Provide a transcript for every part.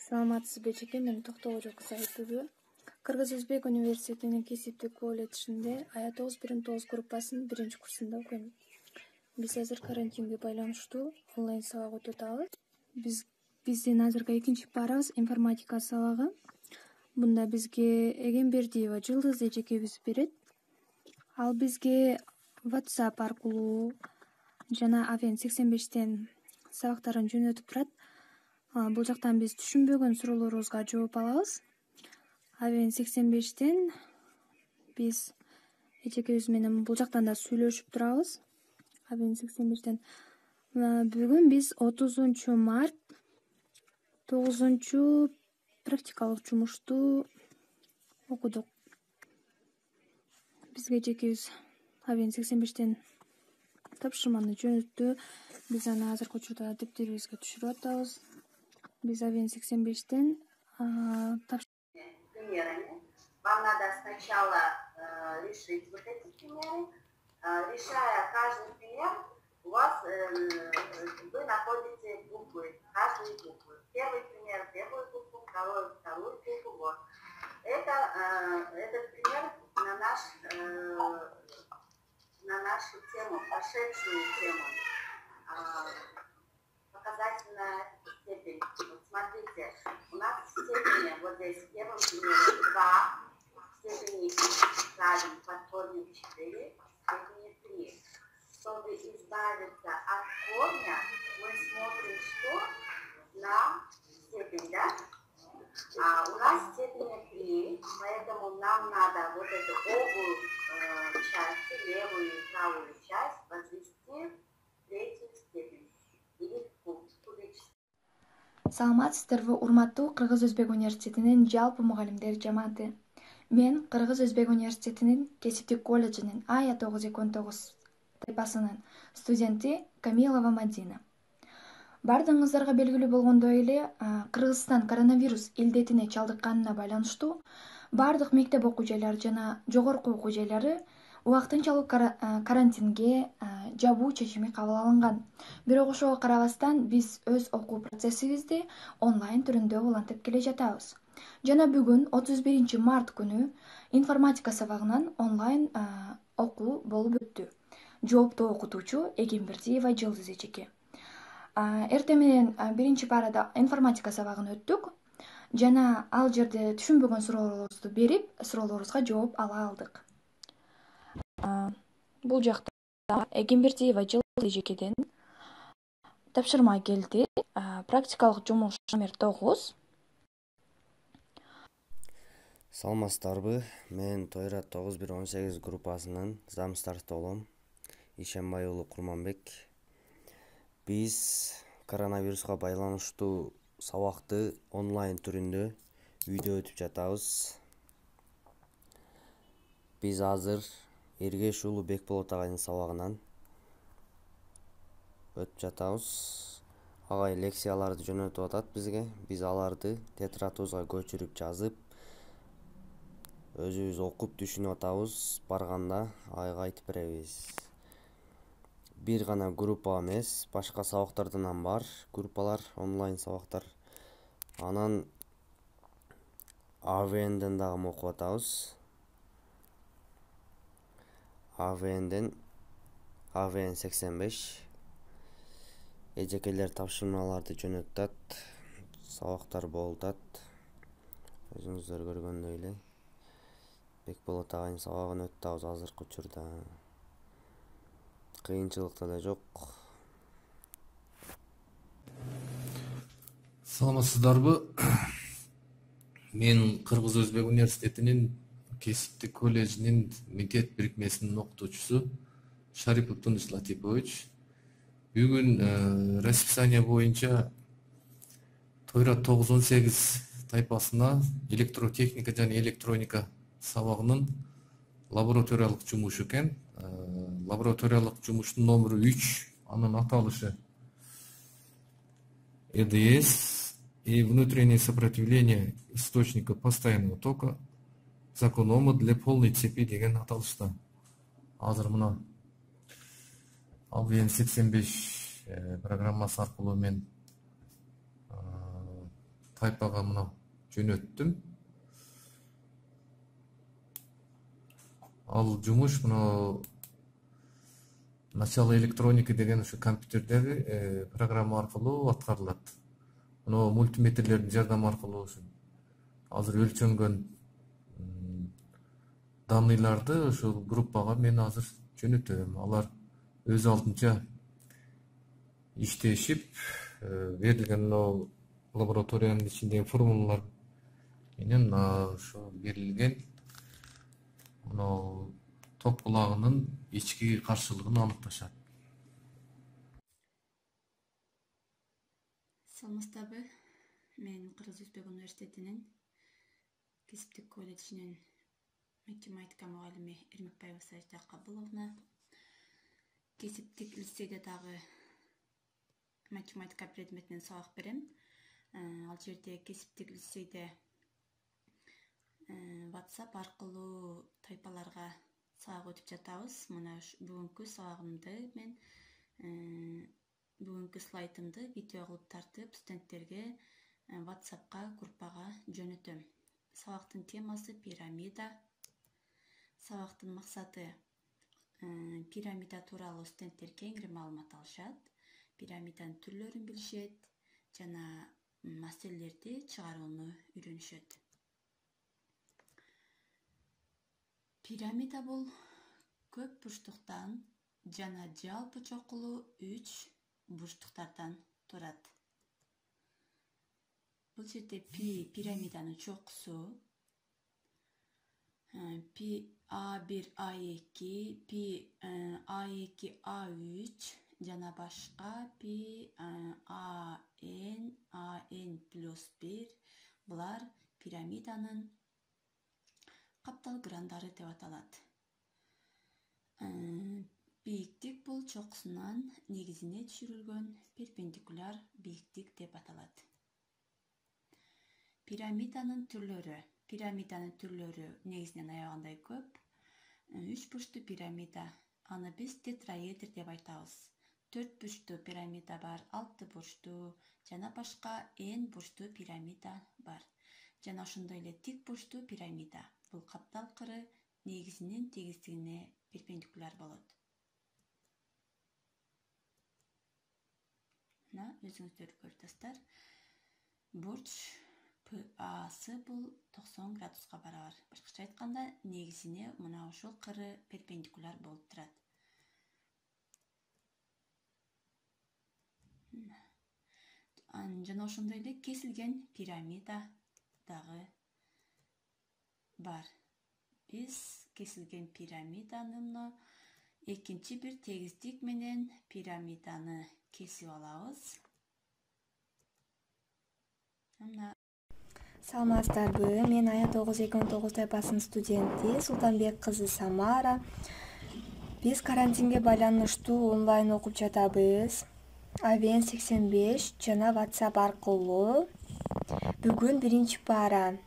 Саламатсызбы эжеке, мен Токтогожо кызы Айпүбү. Кыргыз-Өзбек университетинин кесиптик колледжинде АЯ919 группасынын 1-курсунда окуйм. Биз азыр карантинге байланыштуу онлайн сабак өтүп атабыз. Биздин азыркы 2-парабыз информатика сабагы. Бунда бизге Эгембердиева Жылдыз эжекебиз берет. Ал бизге WhatsApp аркылуу жана Авен 85тен сабактарын жөнөтүп турат. Бул жактан биз түшүнбөгөн суроолорубузга жооп алабыз. Авен 85тен биз эжекебиз менен бул жактан да сүйлөшүп турабыз. Авен 85тен бүгүн биз 30 март 9 практикалык жумушту окудук. Бизге эжекебиз Авен 85тен тапшырманы жөнөттү. Биз аны азыркы учурда дептерибизге түшүрүп атабыз. Без Авен 85тен примерами. Вам надо сначала решить вот эти примеры. Решая каждый пример, у вас вы находите буквы, каждую букву. Первый пример, первую букву, вторую букву. Вот. Этот пример на нашу тему, прошедшую тему. Показательная степень. Вот смотрите, у нас степени вот здесь в первом примере 2, степени, скажем, под корнем 4, степени 3. Чтобы избавиться от корня, мы смотрим, что на степень, да? А у нас степени 3, поэтому нам надо вот эту обу часть, левую и правую часть возвести в третью степень. Саламатсыздарбы, урматтуу Кыргыз-Өзбек университетинин жалпы мугалимдер жамааты. Мен Кыргыз-Өзбек университетинин кесиптик колледжинин АЯ919 тайпасынын студенти Камилова Мадина. Бардыгыңыздарга белгилүү болгондой эле, Кыргызстан коронавирус илдетине чалдыкканына байланыштуу бардык мектеп окуу жайлары жана жогорку окуу жайлары убактынчалык карантинге жабуу чечими кабыл алынган. Бирок ошого карабастан биз өз окуу процессибизди онлайн түрүндө улантып келе жатабыз. Жана бүгүн 31 март күнү информатика сабагынан онлайн окуу болуп өттү. Жооптуу окутуучу Эгембердиева Жылдыз эжеке. Эртең менен 1-парада информатика сабагын өттүк. Жана ал жерде түшүнбөгөн суроолорубузду берип, суроолорубузга жооп ала алдык. Бул жакта Эгембердиева Жылдыз эжекеден тапшырма келди. Практикалык жумуш номер 9. Саламатсыздарбы, мен Тойра 9118 группасынын замстарты болом. Ишенбай уулу Курманбек. Биз коронавируска байланыштуу сабакты онлайн түрүндө үйдө өтүп жатабыз. Биз азыр Эргеш уулу Бекболот агайдын сабагынан өтүп жатабыз. Агай лекцияларды жөнөтүп атат бизге. Биз аларды тетрадыбызга көчүрүп жазып, өзүбүз окуп түшүнүп атабыз. Барганда агайга айтып беребиз. Бир гана группа эмес, башка сабактардан бар группалар, онлайн сабактар. Анан Авенден дагы окуп атабыз. Авен 85 эжекелер тапшырмаларды жөнөтөт, сабактар болуп атат. Өзүңүздөр көргөндөй эле Бекболот агайдын сабагын өтүп атабыз азыркы учурда. Кыйынчылык да жок. Саламатсыздарбы? Мен Кыргыз-Өзбек университетинин кесиптик колледжинин мектеп бирикмесинин окутуучусу Шарипов Тунис Латипович. Бүгүн расписание боюнча Тойра 918 тайпасына электротехника жана электроника сабагынын лабораториялык жумушу экен. Лабораториялык жумуштун номеру 3, анын аталышы ЭДС и внутреннее сопротивление источника постоянного тока, закон Ома для полной цепи деген аталышта. Азыр мына Авен 85 программасы аркылуу мен тайпага мына жөнөттүм. Ал жумуш мына начало электроники деген ушу компьютердеги программа аркылуу аткарылат. Мына мультиметрлердин жардамы аркылуу ушу азыр өлчөнгөн данныйларды ушул группага мен азыр жөнөтөм. Алар өз алдынча иштешип, берилген лабораториянын ичиндеги формулалар менен ошо берилген ток булагынын ички каршылыгын аныкташат. Саламатсыздарбы? Мен Кыргыз-Өзбек университетинин кесиптик колледжинин математика мугалими Эрмекбаева Сажда Кабыловна, кесиптик лицейде дагы математика предметинен сабак берем. Ал жерде кесиптик лицейде WhatsApp аркылуу тайпаларга сабак өтүп жатабыз. Мына бүгүнкү сабагымды мен бүгүнкү слайдымды видео кылып тартып студенттерге WhatsApp'ка группага жөнөтөм. Сабактын темасы пирамида. Сабактын максаты пирамида тууралуу студенттер кеңири маалымат алышат, пирамиданын түрлөрүн билишет жана маселелерди чыгарууну үйрөнүшөт. Пирамида бул көп бурчтуктан жана жалпы чокулуу 3 бурчтуктардан турат. Бул жерде пирамиданын чокусу, пи А1, А2, пи А2, А3 жана башка пи АN, АN плюс 1 булар пирамиданын каптал грандары деп аталат. Бийиктик бул чокусунан негизине түшүрүлгөн перпендикуляр бийиктик деп аталат. Пирамиданын түрлөрү негизинен аябагандай көп. 3 бурчтуу пирамида, аны биз тетраэдр деп айтабыз. 4 бурчтуу пирамида бар, 6 бурчтуу жана башка n бурчтуу пирамида бар. Жана ошондой эле тик бурчтуу пирамида. Бул каптал кыры негизинин тегиздигине перпендикуляр болот. Мына өзүңүздөр көрүп атасыздар. Бурч ПАсы бул 90 градуска барабар. Башкача айтканда, негизине мына ушул кыры перпендикуляр болуп турат. Жана ошондой эле кесилген пирамида дагы бар. Биз кесилген пирамиданы экинчи бир тегиздик менен пирамиданы кесип алабыз. Саламатсыздарбы? Мен Ая 9-2009 тайпасынын студенти Султанбек кызы Самара. Биз карантинге байланыштуу онлайн окуп жатабыз. Авен 85 жана WhatsApp аркылуу. Бүгүн 1 пара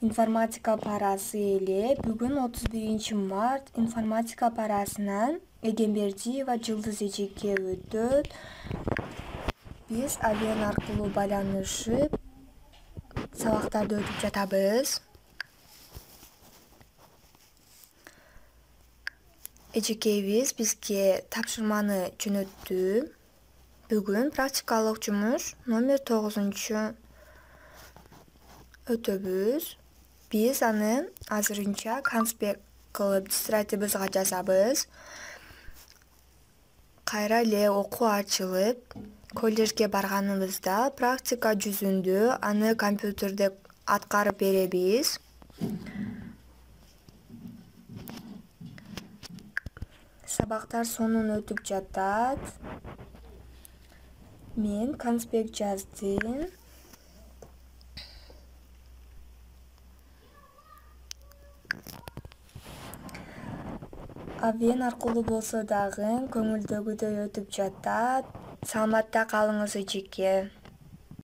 информатика парасы эле. Бүгүн 31 март информатика парасынан Эгембердиева Жылдыз Эжекке өтөт. Биз Авен аркылуу байланышып сабактарды өтүп жатабыз. Эжекебиз бизге тапшырманы жөнөттү. Бүгүн практикалык жумуш номер 9 өтөбүз. Биз аны азырынча конспект кылып дистратибызга жазабыз. Кайра эле окуу ачылып, колледжге барганыбызда практика жүзүндө аны компьютерде аткарып беребиз. Сабактар сонун өтүп жатат. Мен конспект жаздым. Авен аркылуу болсо дагы көңүлдөгүдөй өтүп жатат. Саламатта калыңыз Эжеке.